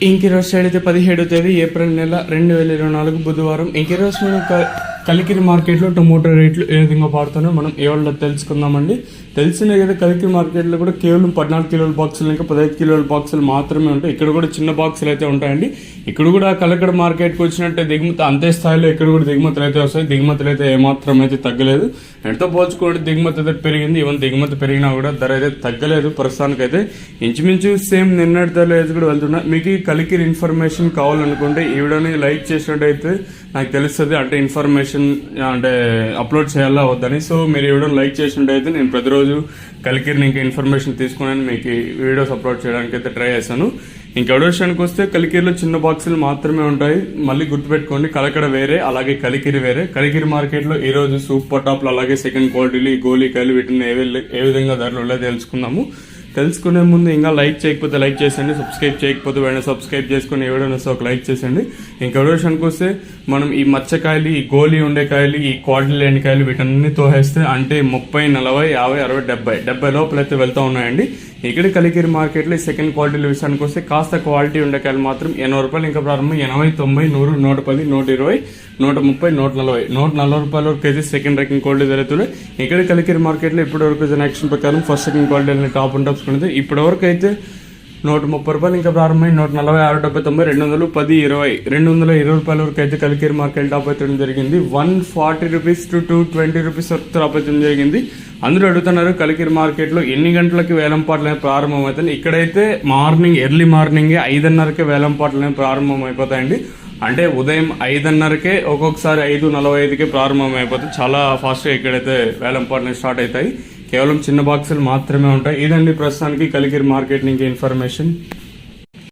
ఇంకీరోజు side అయితే 17వ తేదీ April నెల 2024 బుధవారం. ఇంకీరోజు మనం కలికిరి మార్కెట్లో టొమాటో రేట్లు ఏ విధంగా పడుతున్నాయో మనం ఎవరిలో తెలుసుకుందామండి. తెలిసినాయి కదా, కలికిరి మార్కెట్లో కూడా కేవలం 14 కిలోల బాక్సులు ఇంకా 15 కిలోల బాక్సులు మాత్రమే ఉంటాయి. ఇక్కడ కూడా చిన్న బాక్సులు అయితే ఉంటాయండి. ఇక్కడ కూడా కలకడ మార్కెట్కి వచ్చినట్టే దిగుమతి అంతే స్థాయిలో ఇక్కడ కూడా దిగుమతులు అయితే వస్తాయి. దిగుమతులు అయితే ఏమాత్రం అయితే తగ్గలేదు. ఎంతో పోల్చుకుంటే దిగుమతి అయితే పెరిగింది. ఈవెన్ దిగుమతి పెరిగినా కూడా ధర అయితే తగ్గలేదు. ప్రస్తుతానికైతే ఇంచుమించు సేమ్ నిన్నటి ధరలు అయితే కూడా వెళ్తున్నా. మీకు ఈ కలికిరి ఇన్ఫర్మేషన్ కావాలనుకుంటే ఈ వీడియోని లైక్ చేసినట్టయితే నాకు తెలుస్తుంది, అంటే ఇన్ఫర్మేషన్ అంటే అప్లోడ్ చేయాలా వద్దని. సో మీరు ఈ వీడియోని లైక్ చేసినట్టయితే నేను ప్రతిరోజు కలికిరిని ఇంకా ఇన్ఫర్మేషన్ తీసుకుని మీకు వీడియోస్ అప్లోడ్ చేయడానికి అయితే ట్రై చేశాను. ఇంకా విషయానికి వస్తే కలికిరిలో చిన్న బాక్సులు మాత్రమే ఉంటాయి. మళ్ళీ గుర్తుపెట్టుకోండి, కలకడ వేరే అలాగే కలికిరి వేరే. కలికిరి మార్కెట్లో ఈ రోజు సూపర్ టాప్లు అలాగే సెకండ్ క్వాలిటీలు ఈ గోళీకాయలు వీటిని ఏ విధంగా ధరలు ఉన్నాయో తెలుసుకుందాము. తెలుసుకునే ముందు ఇంకా లైక్ చేయకపోతే లైక్ చేసండి, సబ్స్క్రైబ్ చేయకపోతే వెంటనే సబ్స్క్రైబ్ చేసుకుని ఎవడైనా ఒక లైక్ చేసండి. ఇంకా విషయానికి వస్తే మనం ఈ మచ్చకాయలు ఈ గోళీ ఉండే కాయలు ఈ క్వాలిటీ లేని కాయలు వీటన్ని తోహేస్తే అంటే 30, 40, 50, 60, 70 లోపల అయితే వెళ్తూ ఉన్నాయండి. ఇక్కడ కలికిరి మార్కెట్లో ఈ సెకండ్ క్వాలిటీల విషయానికి వస్తే కాస్త క్వాలిటీ ఉండే కాయలు మాత్రం 80 రూపాయలు ఇంకా ప్రారంభం 80, 90, 100, 110, 120, 130, 140, 140 రూపాయల వరకు అయితే సెకండ్ ర్యాంకింగ్ క్వాలిటీ జరుగుతుంది. ఇక్కడ కలికిరి మార్కెట్లో ఇప్పటి వరకు యాక్షన్ ప్రకారం first second quality top and tops కొనితే ఇప్పటి వరకు అయితే 130 రూపాయలు ఇంకా ప్రారంభమై 140, 60, 70, 90, 10, 20, 220 రూపాయల వరకు అయితే కలికిరి మార్కెట్ టాప్ అయితే జరిగింది. 140 రూపీస్ టు 220 రూపీస్ వరకు టాప్ అయితే జరిగింది. అందరూ అడుగుతున్నారు కలికిరి మార్కెట్లో ఎన్ని గంటలకి వేలంపాట్లు ప్రారంభం అవుతాయి. ఇక్కడైతే ఎర్లీ మార్నింగ్ 5:30కే వేలంపాట్లు ప్రారంభం అయిపోతాయండి. అంటే ఉదయం 5:30కే ఒక్కొక్కసారి 5:45కే ప్రారంభం అయిపోతాయి. చాలా ఫాస్ట్గా ఇక్కడైతే వేలంపాట్లు స్టార్ట్ అవుతాయి. కేవలం చిన్న బాక్సులు మాత్రమే ఉంటాయి. ఇదండి ప్రస్తుతానికి కలికిరి మార్కెట్ నుంచి ఇన్ఫర్మేషన్.